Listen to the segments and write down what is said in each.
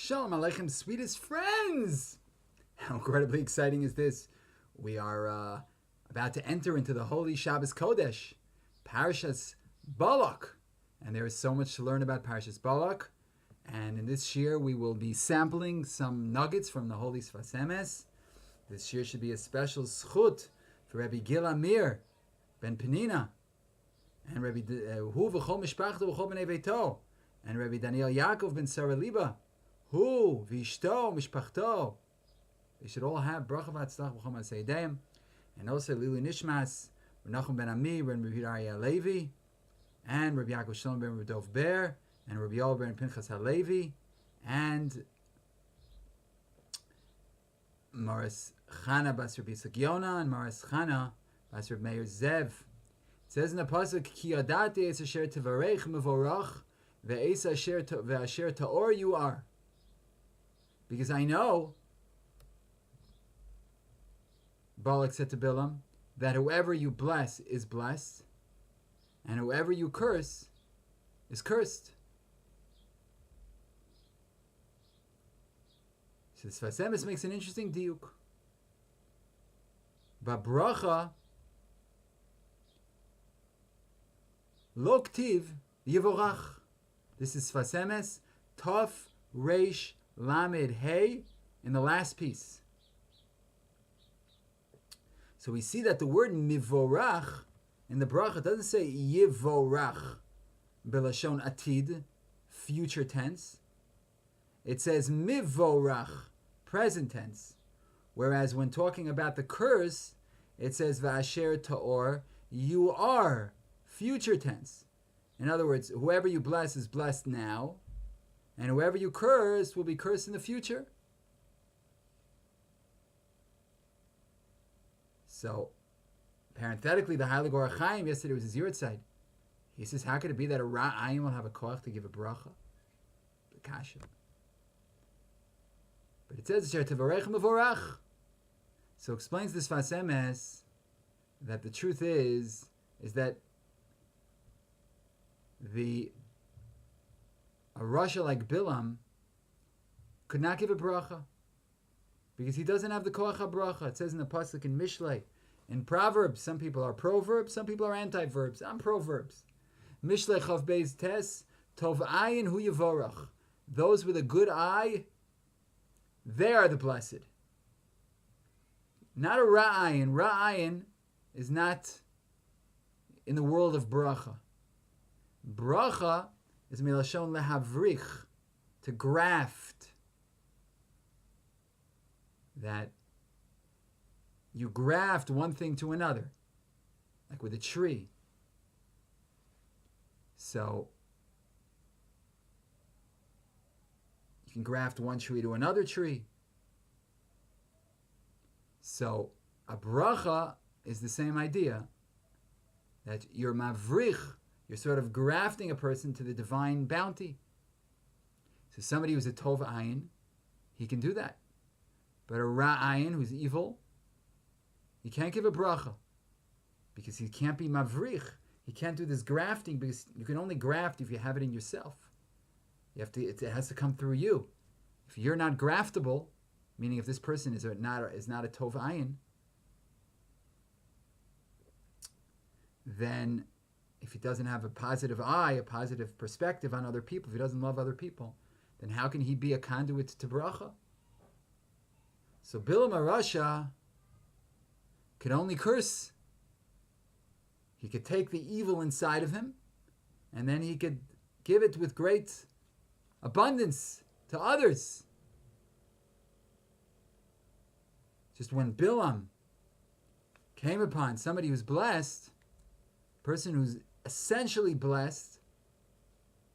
Shalom Aleichem, sweetest friends! How incredibly exciting is this? We are about to enter into the Holy Shabbos Kodesh, Parashas Balak. And there is so much to learn about Parashas Balak. And in this year, we will be sampling some nuggets from the Holy Sfas Emes. This year should be a special schut for Rabbi Gil Amir ben Penina, and Rabbi Hu v'chol mishpachto v'chol b'nei veito, and Rabbi Daniel Yaakov ben Sarah Liba, Hu v'ishto mishpachto. They should all have bracha v'atzlach v'chol ma'aseh yedayim, and also Lilu Nishmas, Nachum ben Ami, Rabbi Yehuda Levi, and Rabbi Yaakov Shalom ben Rudolf Ber, and Rabbi Yoel ben Pinchas HaLevi, and Maris Chana bas Rabbi Yitzchak Yona, and Maris Chana bas Rabbi Meir Zev. It says in the pasuk, Ki yadati es asher tevarech mevorach ve'es asher ta'or you are. Because I know, Balak said to Bilam, that whoever you bless is blessed, and whoever you curse is cursed. So Sfas Emes makes an interesting diuk. Babracha lo ktiv yivorach. This is Sfas Emes, Tov Reish Lamed Hey, in the last piece. So we see that the word mivorach in the bracha doesn't say yivorach belashon atid, future tense. It says mivorach, present tense. Whereas when talking about the curse, it says va'asher ta'or, you are, future tense. In other words, whoever you bless is blessed now, and whoever you curse will be cursed in the future. So, parenthetically, the Heilig Or HaChaim yesterday was his Yurtzeit. He says, how could it be that a Ra'ayim will have a koach to give a bracha? The kasha. But it says, Tevarech Mevorach. So explains this Sfas Emes that the truth is that a Rasha like Bilam could not give a bracha because he doesn't have the koach bracha. It says in the pasuk in Mishlei, in Proverbs, some people are proverbs, some people are anti-verbs. I'm proverbs. Mishlei chav beis tes tov ayin hu yivorach. Those with a good eye, they are the blessed. Not a ra'ayin. Ra'ayin is not in the world of bracha. Bracha is milashon lehavrich, to graft. That you graft one thing to another, like with a tree. So you can graft one tree to another tree. So a bracha is the same idea, that you're mavrich, you're sort of grafting a person to the divine bounty. So somebody who's a tov ayin, he can do that. But a ra'ayin who's evil, he can't give a bracha because he can't be mavrich. He can't do this grafting because you can only graft if you have it in yourself. You have to. It has to come through you. If you're not graftable, meaning if this person is not a tov ayin, then if he doesn't have a positive eye, a positive perspective on other people, if he doesn't love other people, then how can he be a conduit to bracha? So Bilam HaRasha could only curse. He could take the evil inside of him, and then he could give it with great abundance to others. Just when Bilam came upon somebody who's blessed, a person who's essentially blessed,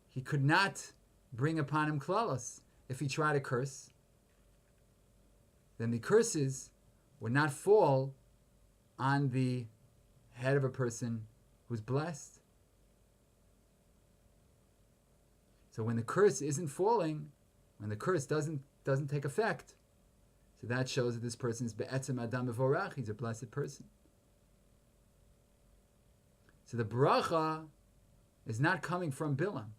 he could not bring upon him klalos. If he tried to curse, then the curses would not fall on the head of a person who's blessed. So when the curse isn't falling, when the curse doesn't take effect, so that shows that this person is be'etzem adam mevorach, he's a blessed person. So the bracha is not coming from Bilam.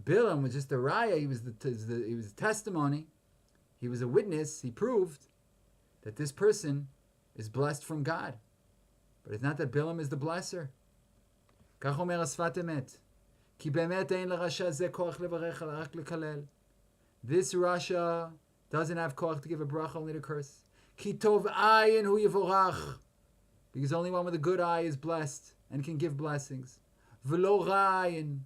Bilam was just a raya. He was the testimony. He was a witness. He proved that this person is blessed from God. But it's not that Bilam is the blesser. Kach omer Sfat Emet. Ki be'emet ein l'rasha zeh koach levarech rak lekalel. This Rasha doesn't have koach to give a bracha, only to curse. Ki tov ayin hu yivorach. Because only one with a good eye is blessed and can give blessings. V'lo rayin.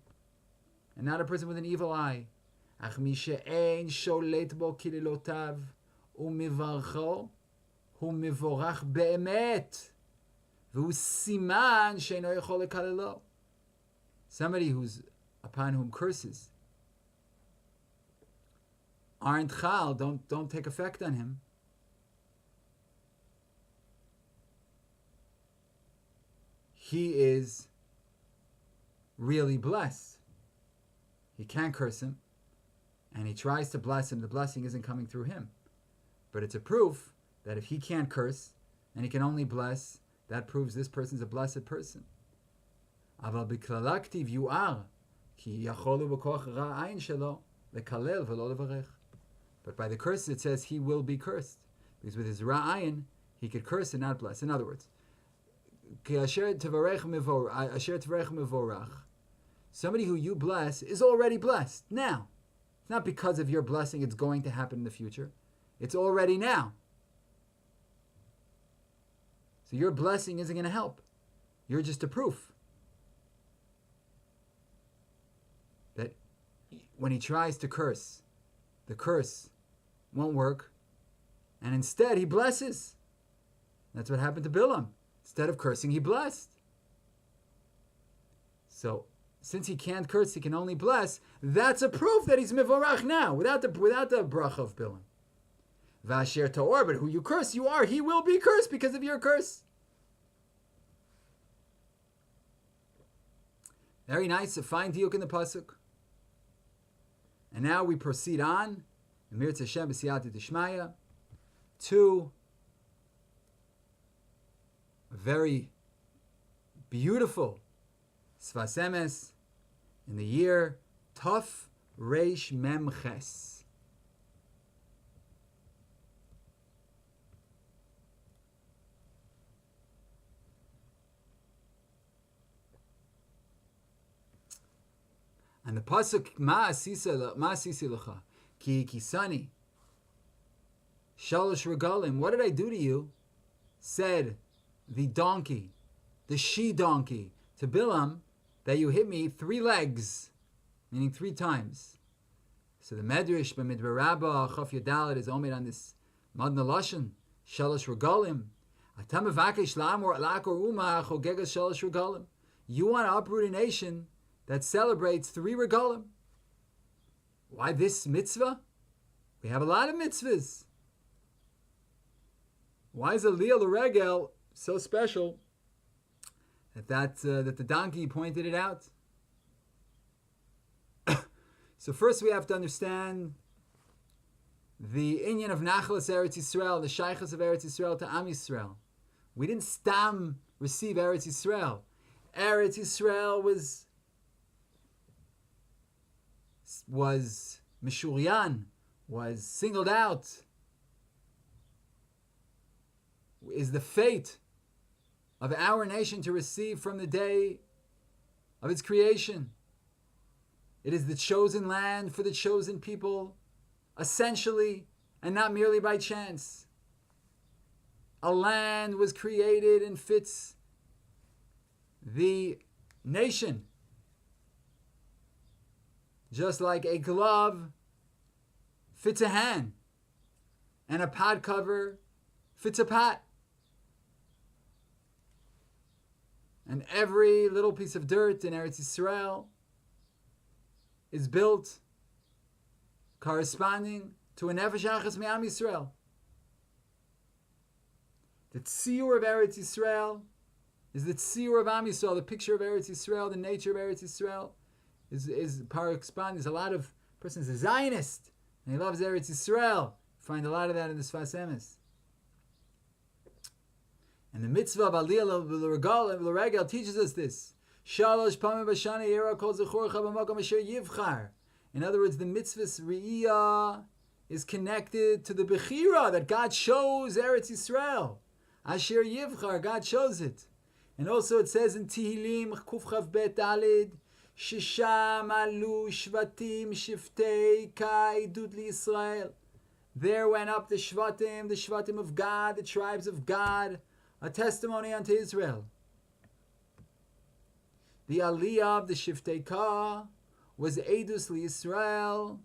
And not a person with an evil eye. Ach mi she'ein sholet bo kililotav u'mivarcho hu mivorach be'emet. V'hu siman she'eno yachol lekalelo. Somebody who's upon whom curses aren't chal, don't take effect on him. He is really blessed. He can't curse him, and he tries to bless him. The blessing isn't coming through him. But it's a proof that if he can't curse, and he can only bless, that proves this person's a blessed person. Aval b'klal aktiv yu'ar, ki yacholu b'koach ra'ayin shelo, lekalel v'lo levarech. But by the curse it says he will be cursed. Because with his ra'ayin, he could curse and not bless. In other words, somebody who you bless is already blessed now. It's not because of your blessing it's going to happen in the future. It's already now. So your blessing isn't going to help. You're just a proof that when he tries to curse, the curse won't work, and instead he blesses. That's what happened to Bilam. Instead of cursing, he blessed. So, since he can't curse, he can only bless. That's a proof that he's mivorach now, without the bracha of Bilam. Vasher ta'or, but who you curse, you are. He will be cursed because of your curse. Very nice, a fine diuk in the pasuk. And now we proceed on, Emir Tzashem b'siyata d'shmaya, to a very beautiful Sfas Emes in the year Taf Reish Mem Ches. And the pasuk Ma asisi lecha ki kisani shalosh regalim. What did I do to you? Said the donkey, the she-donkey, to Bilam, that you hit me 3 legs, meaning 3 times. So the Medrash by Midbar Rabbah, Chaf Yadalit, is omed on this Madna Lashon, Shalosh Regalim. Atam mevakesh la'amor la'akor umah chogegas Shalosh Regalim. You want to uproot a nation that celebrates 3 regalim. Why this mitzvah? We have a lot of mitzvahs. Why is Aliyah L'Regel so special that the donkey pointed it out? So first we have to understand the inyan of Nachlas Eretz Yisrael, the Shaychus of Eretz Yisrael to Am Yisrael. We didn't stam receive Eretz Yisrael. Eretz Yisrael was Mishuryan, was singled out, is the fate of our nation to receive from the day of its creation. It is the chosen land for the chosen people, essentially, and not merely by chance. A land was created and fits the nation, just like a glove fits a hand, and a pot cover fits a pot. And every little piece of dirt in Eretz Yisrael is built corresponding to a nefesh achas me'am Yisrael. The tziyur of Eretz Yisrael is the tziyur of Am Yisrael, the picture of Eretz Yisrael, the nature of Eretz Yisrael is corresponding. There's a lot of person's a Zionist and he loves Eretz Yisrael. Find a lot of that in the Sfas Emes. And the mitzvah of Aliyah L'Regel teaches us this. Shalosh pamim b'shana yira kol zechorcha b'makom asher yivchar. In other words, the mitzvah's Re'iyah is connected to the Bechira that God shows Eretz Yisrael. Asher Yivchar, God shows it. And also it says in Tehillim, Kuf Chav Bet Dalid, Shisham Alu Shvatim Shiftei Ka'idut L'Yisrael. There went up the Shvatim of God, the tribes of God, a testimony unto Israel. The Aliyah of the Shiftei Ka was Eidus L'Yisrael,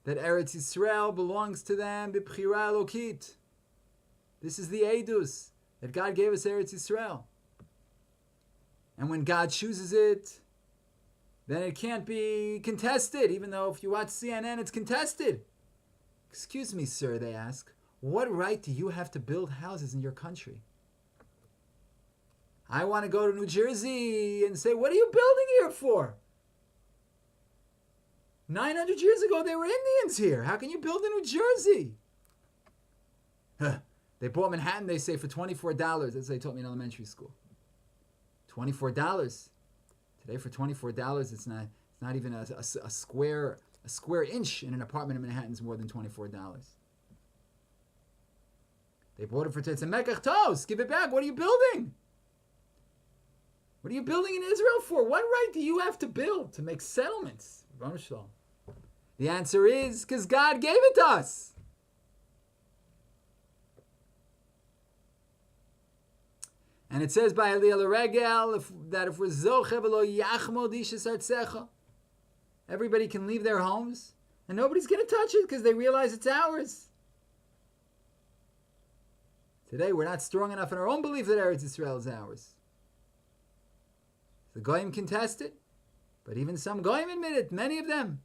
that Eretz Yisrael belongs to them, B'Bchira Elokit. This is the Eidus, that God gave us Eretz Yisrael. And when God chooses it, then it can't be contested, even though if you watch CNN, it's contested. Excuse me, sir, they ask, what right do you have to build houses in your country? I want to go to New Jersey and say, what are you building here for? 900 years ago, there were Indians here. How can you build in New Jersey? They bought Manhattan, they say, for $24. That's what they taught me in elementary school. $24. Today, for $24, it's not even a square inch in an apartment in Manhattan is more than $24. They bought it for it's a mekach tos. Give it back. What are you building? What are you building in Israel for? What right do you have to build to make settlements? The answer is because God gave it to us. And it says by Aliyah L'Regel that if we're zoche v'lo yachmod ishas artzecha, everybody can leave their homes and nobody's going to touch it because they realize it's ours. Today we're not strong enough in our own belief that Eretz Yisrael is ours. The Goyim contest it, but even some Goyim admit it, many of them.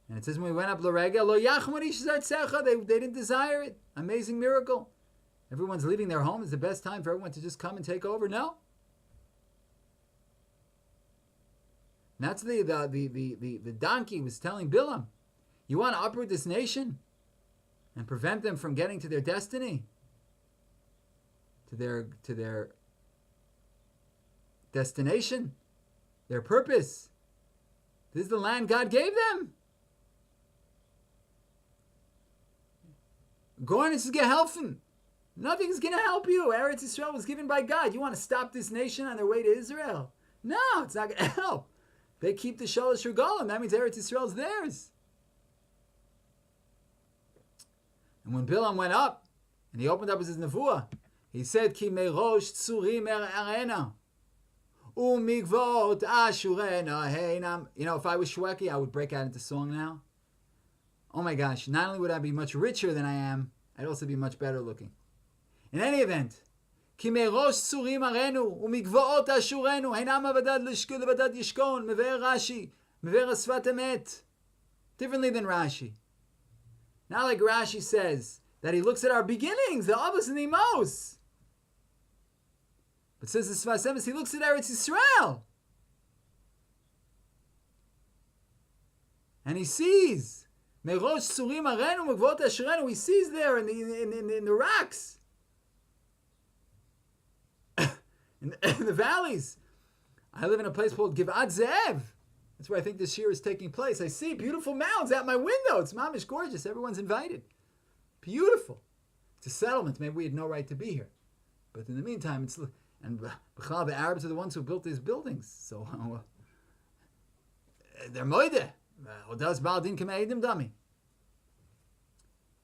And it says when we went up L'Regel, lo yachmod ishas artzecha, they didn't desire it. Amazing miracle. Everyone's leaving their home. It's the best time for everyone to just come and take over. No. And that's the donkey was telling Bilam, you want to uproot this nation and prevent them from getting to their destiny, to their destination, their purpose. This is the land God gave them. Gornis is gehelfen. Nothing's going to help you. Eretz Yisrael was given by God. You want to stop this nation on their way to Israel? No, it's not going to help. They keep the Shalosh Regalim. That means Eretz Yisrael is theirs. And when Bilam went up, and he opened up his nevuah, he said, Ki merosh tzurim arena, umigvot ashurena heinam. You know, if I was Shweki, I would break out into song now. Oh my gosh, not only would I be much richer than I am, I'd also be much better looking. In any event, כי מראש צורים ערינו ומגבעות אשורנו אינם עבדת לשקול עבדת ישכון, מבאר רש"י, מבאר השפת אמת. Differently than Rashi. Not like Rashi says, that he looks at our beginnings, the Avos and the Emos. But says the Sfas Emes, he looks at Eretz Yisrael. And he sees, מראש צורים ערינו ומגבעות אשורנו, he sees there in the rocks. In the valleys. I live in a place called Givat Ze'ev. That's where I think this year is taking place. I see beautiful mounds out my window. It's mamish gorgeous. Everyone's invited. Beautiful. It's a settlement. Maybe we had no right to be here. But in the meantime, it's... And the Arabs are the ones who built these buildings. So, they're moide. Odas Baldin Kameidim Dami.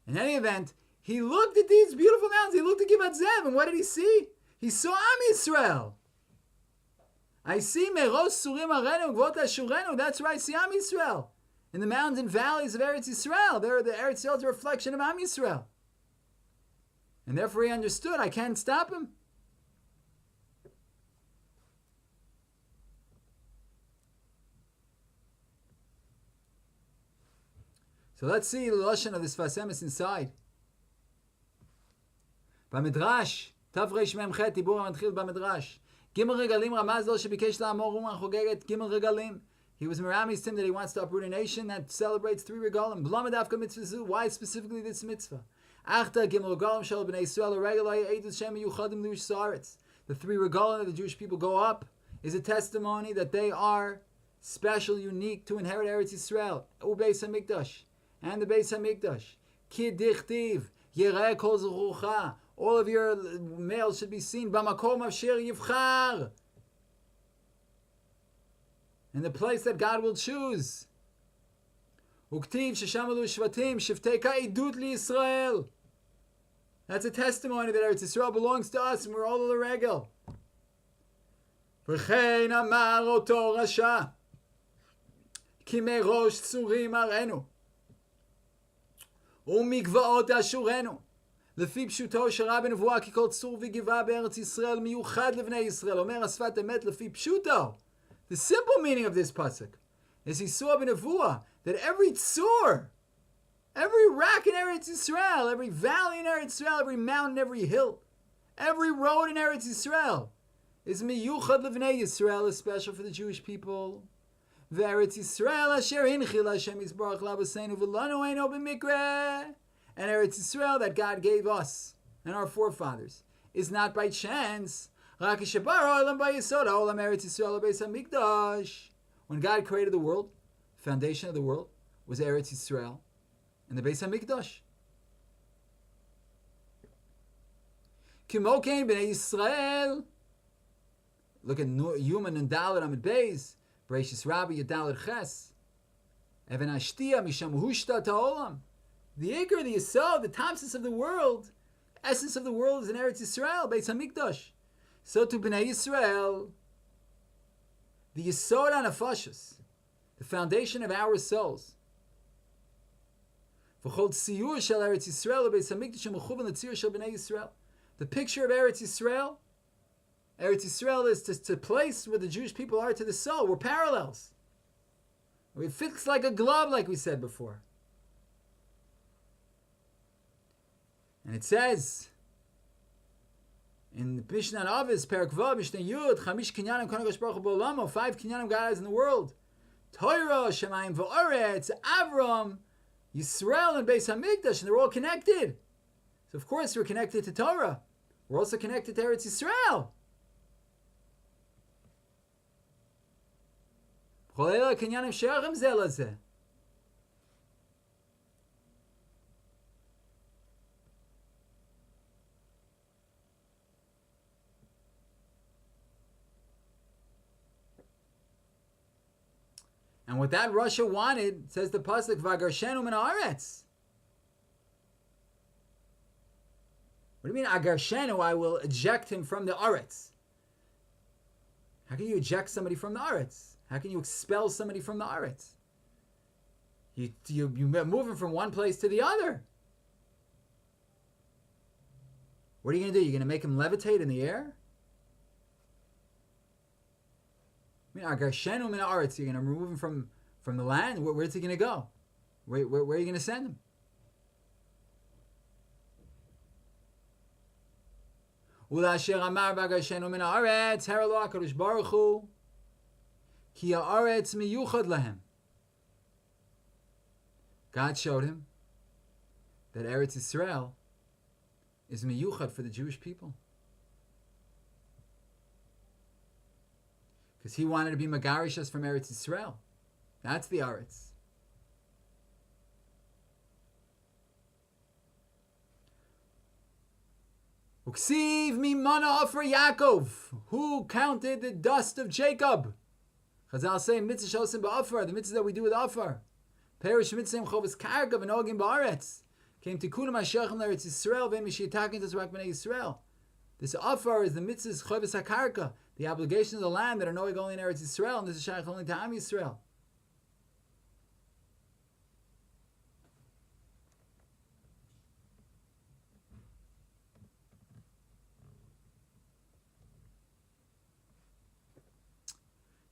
In any event, he looked at these beautiful mountains. He looked at Givat Ze'ev, and what did he see? He saw Am Yisrael. I see Meros Surim Arenu Gvot Ashurenu. That's right, I see Am Yisrael. In the mountains and valleys of Eretz Yisrael. There, the Eretz Yisrael is a reflection of Am Yisrael. And therefore he understood, I can't stop him. So let's see the Lashon of the Sfas Emes inside. Bamidrash. תו מ"ח, דיבור המתחיל במדרש. ג' רגלים רמז לו שביקש לאמור אומה חוגגת ג' רגלים. He was meramis him that he wants to uproot a nation that celebrates 3 regalim. B'lama dafka mitzvah zu. Why specifically this mitzvah? Achta gim regalim shel b'nei Yisrael regel edus shem yuchadim liush saaretz. The 3 regalim that the Jewish people go up is a testimony that they are special, unique to inherit Eretz Yisrael. Ubeis HaMikdash and the Beis HaMikdash. Ki dichtiv Yereh kol zechucha. All of your males should be seen. Bamakom asher yivchar. In the place that God will choose. Uktiv sheshamalu shvatim shifteka idut li Yisrael. That's a testimony that Eretz Yisrael belongs to us and we're all the regel. V'chein amar oto rasha ki merosh tzurim arenu umigvaot ashurenu לפי פשוטו שראה בנבואה כי כל צור וגבעה בארץ ישראל מיוחד לבני ישראל. אומר השפת אמת לפי פשוטו. The simple meaning of this pasuk is he saw b'nevuah that every tzur, every rock in Eretz Yisrael, every valley in Eretz Yisrael, every mountain, every hill, every road in Eretz Yisrael is miyuchad levnei Yisrael, is special for the Jewish people. Ve'eretz Yisrael asher hinchil Hashem yisbarach labaseinu v'lanu eino b'mikreh. And Eretz Yisrael that God gave us and our forefathers is not by chance. When God created the world, the foundation of the world was Eretz Yisrael and the Beis HaMikdash. Kimokein b'nei Yisrael. Look at Yuman and Dalet Amid Beis. Bereshis Rabbi Yadalet Ches. Even Ashtia Misham Hushta Ta'olam. The Iker, the Yisod, the topsis of the world, essence of the world is in Eretz Yisrael, Beis HaMikdash. So to Bnei Yisrael, the Yisod HaNefashos, the foundation of our souls. V'chol tziyur shel Eretz Yisrael, Beis HaMikdash mechuvan l'tziyur shel Bnei Yisrael. The picture of Eretz Yisrael is to place where the Jewish people are to the soul. We're parallels. We fix like a glove, like we said before. And it says in the Mishnah Avis, Perak Vav, Mishnah Yud, Chamish Kinyanim Konagosh Baruch Hu B'Olamo, 5 Kinyanim God has in the world. Torah, Shemayim V'Oretz, Avram, Yisrael, and Beis HaMikdash, and they're all connected. So of course we're connected to Torah. We're also connected to Eretz Yisrael. B'Cholela Kinyanim She'achim Zeh Lazeh. And what that Russia wanted, says the pasuk, "V'agarshenu min haaretz." What do you mean, "Agarshenu"? I will eject him from the aretz. How can you eject somebody from the aretz? How can you expel somebody from the aretz? You move him from one place to the other. What are you going to do? You're going to make him levitate in the air? I mean, Agarshenu min haaretz. You're going to remove him from the land. Where's he going to go? Where are you going to send him? Ulasher amar b'agarshenu min haaretz heralo HaKadosh Baruch Hu ki haaretz miyuchad lahem. God showed him that Eretz Yisrael is miyuchad for the Jewish people. Because he wanted to be megarish us from Eretz Yisrael. That's the Aretz. Uksiv mimana offer Yaakov. Who counted the dust of Jacob? Chazal say mitzvah shosim ba'ofar, the mitzvah that we do with offer. Perish mitzvah chovas karka v'nogim ba'aretz. Came to kulam ha'shechem l'Eretz Yisrael v'en mishiyatakin tazrak b'nei Yisrael. This offer is the mitzvah's chovas ha'karka, the obligations of the land that are knowing only in Eretz Yisrael, and this is shaykh only to Am Yisrael.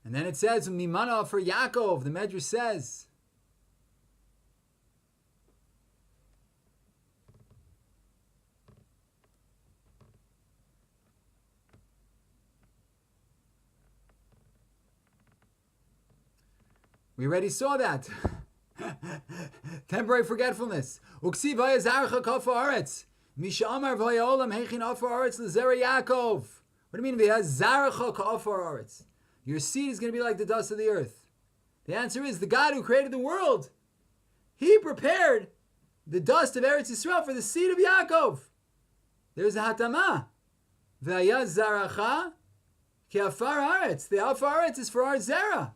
And then it says, Mimana for Yaakov, the Medrash says, we already saw that. Temporary forgetfulness. Uksiv hayazarcha kafa aretz. Misha amar v'hayolam heichin afa aretz l'zera Yaakov. What do you mean v'hazarcha kafa aretz? Your seed is going to be like the dust of the earth. The answer is the God who created the world. He prepared the dust of Eretz Yisrael for the seed of Yaakov. There's a hatama. V'haya zaracha ki afar haaretz. The afar haaretz is for our zera.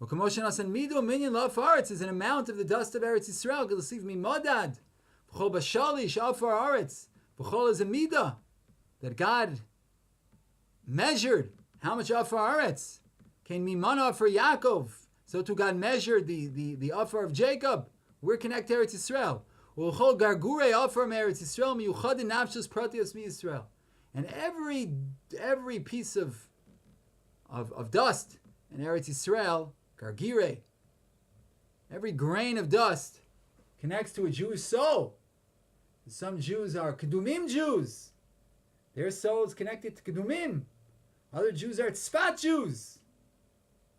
V'kamoshen asan midu minyan la'afar haaretz is an amount of the dust of Eretz Yisrael. G'lesiv mi modad. V'chol bashalish afar haaretz. V'chol is a midah that God measured. How much afar haaretz? Came mimana for Yaakov. So to God measured the offer of Jacob. We're connected to Eretz Yisrael. U'chol gargurei offer Eretz Yisrael miyuchad nafshos pratios mi Yisrael. And every piece of dust in Eretz Yisrael, gargirei, every grain of dust connects to a Jewish soul. Some Jews are kedumim Jews. Their soul is connected to kedumim. Other Jews are tzfat Jews.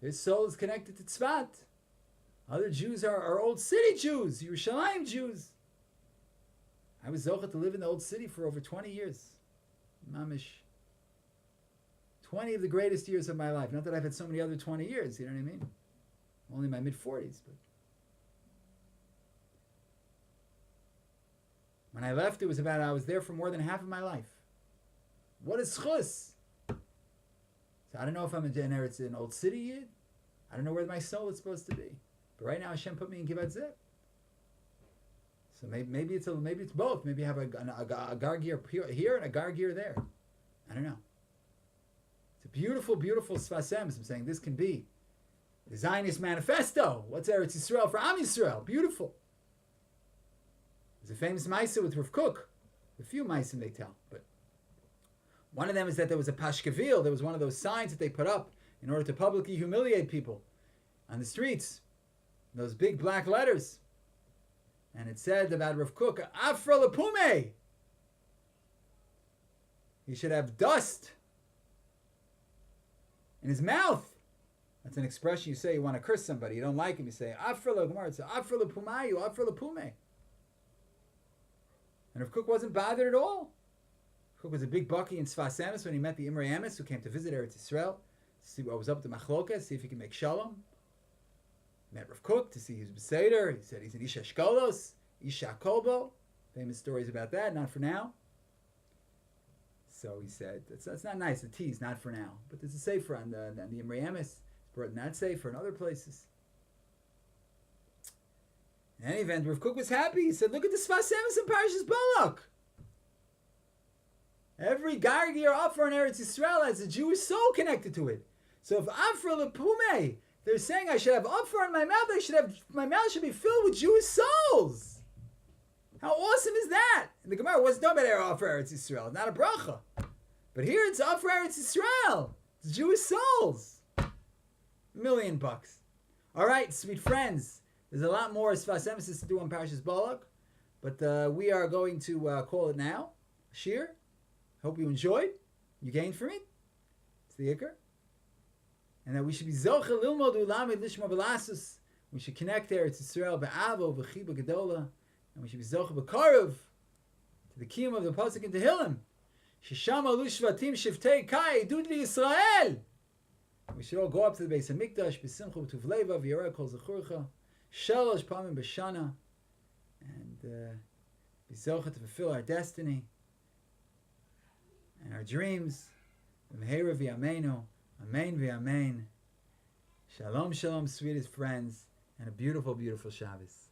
Their soul is connected to Tzfat. Other Jews are old city Jews, Yerushalayim Jews. I was zocheh to live in the old city for over 20 years. Mamish. 20 of the greatest years of my life. Not that I've had so many other 20 years, you know what I mean? Only my mid-40s. But when I left, I was there for more than half of my life. What is Sfas? So I don't know if I'm an old city yet. I don't know where my soul is supposed to be. But right now Hashem put me in Givat Zeh. So maybe it's both. Maybe I have a gargir here and a gargir there. I don't know. It's a beautiful, beautiful Sfas. I'm saying this can be the Zionist manifesto. What's Eretz Yisrael for Am Yisrael? Beautiful. There's a famous Maisa with Rav Kook. A few Maisim they tell, but one of them is that there was a pashkavil. There was one of those signs that they put up in order to publicly humiliate people on the streets. Those big black letters. And it said about Rav Kook, Afra Lapume. He should have dust in his mouth. That's an expression you say you want to curse somebody. You don't like him. You say, Afra Lapumayu, it's Afra Lapumayu, Afra Lapume. And Rav Kook wasn't bothered at all. Kook was a big bucky in Sfas Emes when he met the Emes who came to visit Eretz Yisrael, to see what was up to Machlokas, see if he could make shalom. Met Rav Kook to see his Beseder. He said he's an Isha Shkolos, Isha Kolbo. Famous stories about that, not for now. So he said, that's not nice, the tease, not for now. But there's a sefer on the Emes. It's brought in that sefer and other places. In any event, Rav Kook was happy. He said, look at the Sfas Emes in Parashas Balak. Every gargir offer in Eretz Yisrael has a Jewish soul connected to it. So if Afra Lepume, they're saying I should have offer in my mouth, my mouth should be filled with Jewish souls. How awesome is that? And the Gemara wasn't talking about offer Eretz Yisrael, not a bracha. But here it's offer Eretz Yisrael. It's Jewish souls. $1,000,000. All right, sweet friends. There's a lot more Sfas emphasis to do on Parashas Balak, but we are going to call it now. Shir. Hope you enjoyed. You gained from it. It's the Iker. And that we should be Zoche Lilmod Ulamid Lishma Belasus. We should connect there to Yisrael Be'avo V'chiba Gedola. And we should be Zoche B'karov to the Kiyum of the Pasuk in Tehillim. Shishama Lushvatim Shiftei Kai Dudli Yisrael. We should all go up to the Beis HaMikdash B'simcha B'tuvleva V'yara Kol Zechurcha Shalosh Pamim B'shana, and be Zoche to fulfill our destiny and our dreams. V'mehera v'yameinu, amen v'yamein. Shalom, shalom, sweetest friends, and a beautiful, beautiful Shabbos.